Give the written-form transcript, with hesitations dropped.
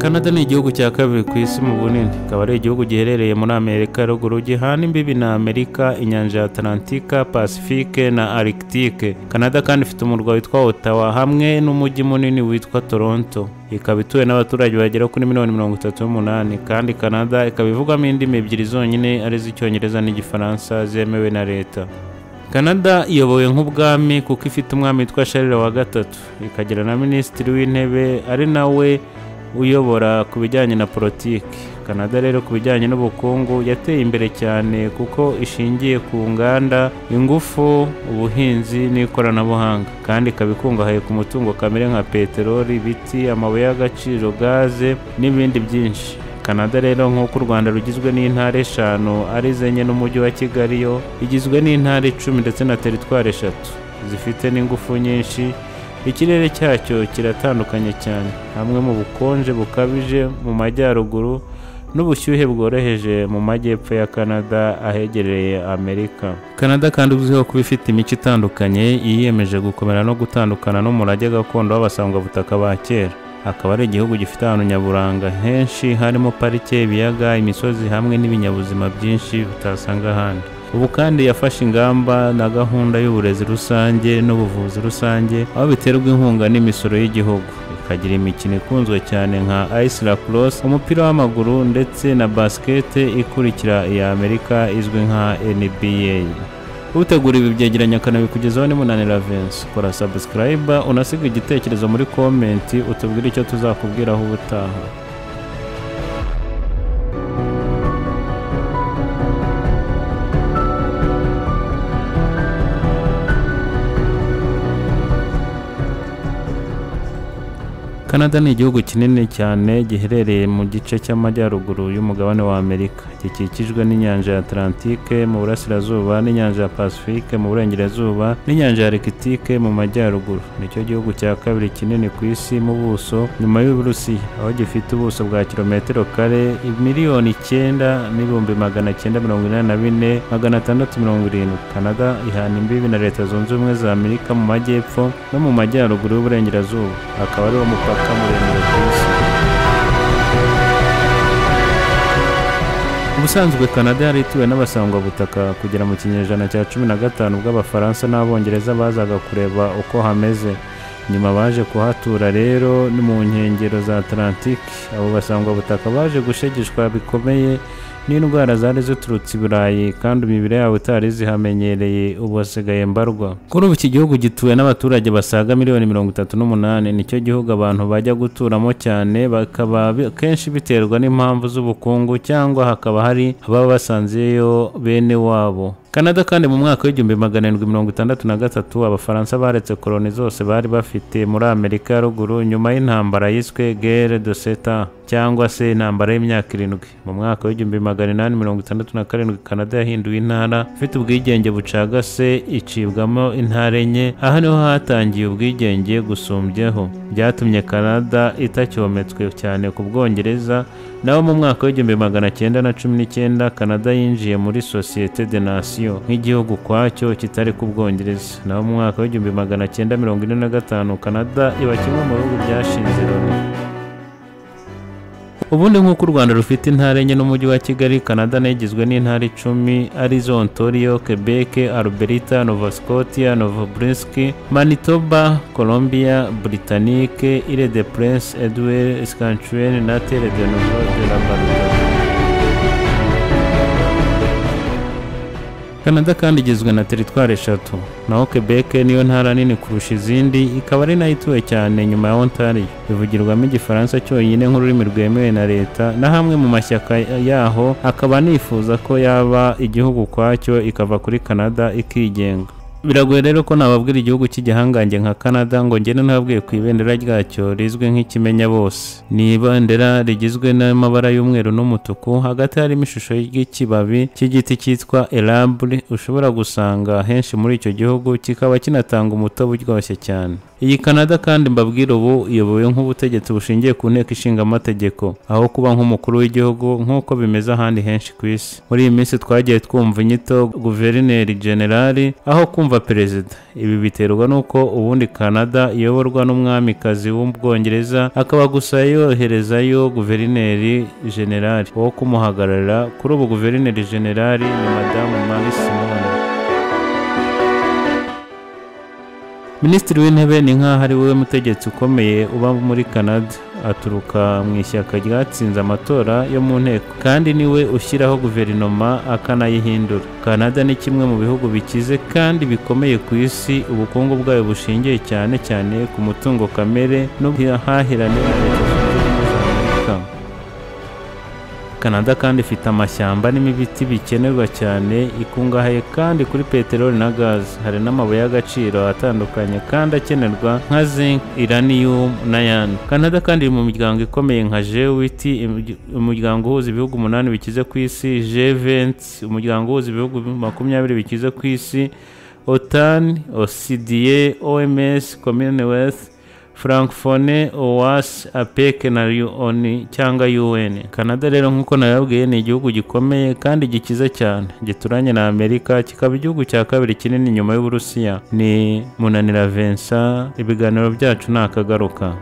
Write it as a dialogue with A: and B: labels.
A: Canada ni igihugu cya kabiri ku isi mu bunini, akaba ari igihugu giherereye muri Amerika ya ruguru, gihana imbibi na Amerika, inyanja ya Atlantika, Pacifique na Arctique. Canada kandi ifite umurwa witwa Ottawa hamwe n'umujyi munini witwa Toronto. Ikaba ituwe n'abaturage bagera kuri 38,000,000 kandi Canada ikaba ivugamo indimi ebyiri zonyine ari z'Icyongereza n'Igifaransa zemewe na leta. Canada iyobowe nk'ubwami kuko ifite umwami witwa Charles wa gatatu, ikagira na minisitiri w'intebe ari nawe uyobora ku bijyanye na politiki. Canada rero ku bijyanye n'ubukungu yateye imbere cyane kuko ishingiye ku nganda, ingufu, ubuhinzi n'ikoranabuhanga, kandi ikaba ikungahaye ku mutungo kamere nka peteroli, ibiti, amabuye y'agaciro, gaze n'ibindi byinshi. Canada rero nk'uko u Rwanda rugizwe n'intara 5 ari zenye n'umujyi wa Kigali, yo igizwe n'intara 10 ndetse na teritwari 3 zifite n'ingufu nyinshi. Ikirere cyacyo kiratandukanye cyane, hamwe mu bukonje bukabije mu majyaruguru n'ubushyuhe bworoheje mu majyepfo ya Canada ahegereye Amerika. Canada kandi uzwiho kuba ifite imico itandukanye, yiyemeje gukomera no gutandukana n'umurage gakondo w'abasangwabutaka ba kera. Akaba ari igihugu gifite ahantu nyaburanga henshi, harimo parike, ibiyaga, imisozi hamwe n'ibinyabuzima byinshi utasanga ahandi. Ubu kandi yafashe ingamba na gahunda y'uburezi rusange n'ubuvuzi rusange, aho biterwa inkunga n'imisoro y'igihugu. Ikagira imikino ikunzwe cyane nka ice lacrosse, umupira w'amaguru ndetse na basket ikurikira iya Amerika izwi nka NBA. Utegura ibi byegeranya akanabikugezaho ni Munanira Vince. Kora subscribe, unasiga igitekerezo muri comment, utubwire icyo tuzakubwiraho ubutaha. Canada ni igihugu kinini cyane giherereye mu gice cy'amajyaruguru y'umugabane wa Amerika, gikikijwe n'inyanja ya Atlantique mu burasirazuba n'inyanja ya Pacifique mu burengerazuba n'inyanja ya Arctique mu majyaruguru. Nicyo gihugu cya kabiri kinini ku isi mu buso nyuma y'Uburusiya, aho gifite ubuso bwa kilometero kare 9,984,670. Canada ihana imbibi na Leta Zunze Ubumwe za Amerika mu majyepfo no mu majyaruguru y'uburengerazuba, akaba ari wo mupaka muremure ku isi. Ubusanzwe Canada yari ituwe n'abasangwabutaka kugera mu kinyejana cya 15 ubwo Abafaransa n'Abongereza bazaga kureba uko hameze. Nyuma baje kuhatura rero ni mu nkengero za Atlantique. Abo basangwabutaka baje gushegeshwa bikomeye n'indwara zari ziturutse i Burayi, kandi imibiri yabo itari zihamenyereye ubu hasigaye mbarwa. Kuri ubu iki gihugu gituwe n'abaturage basaga 38,000,000. Nicyo gihugu abantu bajya guturamo cyane, bakaba kenshi biterwa n'impamvu z'ubukungu cyangwa hakaba hari ababa basanzeyo bene wabo. Canada kandi mu mwaka w'1763 Abafaransa baretse koloni zose bari bafite muri Amerika ya ruguru nyuma y'intambara yiswe Guerre de Sept Ans cyangwa se intambara y'imyaka 7. Mu mwaka w'1867 Canada yahinduwe intara ifite ubwigenge bucagase, icibwamo intara enye. Aha niho hatangiye ubwigenge gusumbyeho, byatumye Canada itacyometswe cyane ku Bwongereza. Naho mu mwaka w'1919 Canada yinjiye muri Société des Nations nk'igihugu kwacyo kitari ku Bwongereza. Naho mu mwaka w'1945 Canada iba kimwe mu bihugu byashinze Loni. Ubundi nk'uko u Rwanda rufite intara enye n'umujyi wa Kigali, Canada igizwe n'intara 10 arizo Ontario, Quebec, Alberta, Nova Scotia, Nova Brunswick, Manitoba, Columbia Britannique, Île de Prince Edward, Saskatchewan na Terre de Nouvelle-Labrador. Canada kandi igizwe na teritwari 3, naho Quebec niyo ntara nini kurusha izindi, ikaba ari nayo ituwe cyane nyuma ya Ontario. Ivugirwamo Igifaransa cyonyine nk'ururimi rwemewe na leta, na hamwe mu mashyaka yaho akaba nifuza ko yaba igihugu kwacyo ikava kuri Canada ikigenga. Biragoye rero ko nababwira igihugu cy'igihangange nka Canada ngo ngene nababwiye ku ibendera ryacyo rizwe nk'ikimenya bose. Ni ibendera rigizwe n'amabara y'umweru n'umutuku, hagati harimo ishusho y'ikibabi cy'igiti cyitwa Érable ushobora gusanga henshi muri icyo gihugu, kikaba kinatanga umutobe uryoshye cyane. Iyi Canada kandi mbabwira ubu iyobowe nk'ubutegetsi bushingiye ku nteko ishinga amategeko aho kuba nk'umukuru w'igihugu nk'uko bimeze ahandi henshi ku isi. Muri iyi minsi twagiye twumva inyito guverineri generali aho kumva perezida. Ibi biterwa n'uko ubundi Canada iyoborwa n'umwamikazi w'Ubwongereza akaba gusa yoherezayo guverineri generali wo kumuhagararira. Kuri ubu guverineri generali ni madamu Marie Simon. Minisitiri w'intebe ni nk'aho ari we mutegetsi ukomeye uba muri Canada, aturuka mu ishyaka ryatsinze amatora yo mu nteko kandi niwe ushyiraho guverinoma akanayihindura. Canada ni kimwe mu bihugu bikize kandi bikomeye ku isi, ubukungu bwayo bushingiye cyane cyane ku mutungo kamere n'ubuhahirane na Leta Zunze Ubumwe za Amerika. Canada kandi ifite amashyamba n'ibiti bikenerwa cyane, ikungahaye kandi kuri peteroli na gazi. Hari n'amabuye y'agaciro atandukanye kandi akenerwa nka zinc, uranium n'ayandi. Canada kandi iri mu miryango ikomeye nka G8, umuryango uhuza ibihugu 8 bikize ku isi, G20, umuryango uhuza ibihugu 20 bikize ku isi, OTAN, OCDE, OMS, Commonwealth, Francophonie, OAS, APEC na UN cyangwa UN. Canada rero nk'uko nababwiye ni igihugu gikomeye kandi gikize cyane, gituranye na Amerika, kikaba igihugu cya kabiri kinini nyuma y'Uburusiya. Ni Munanira Vincent, ibiganiro byacu nakagaruka.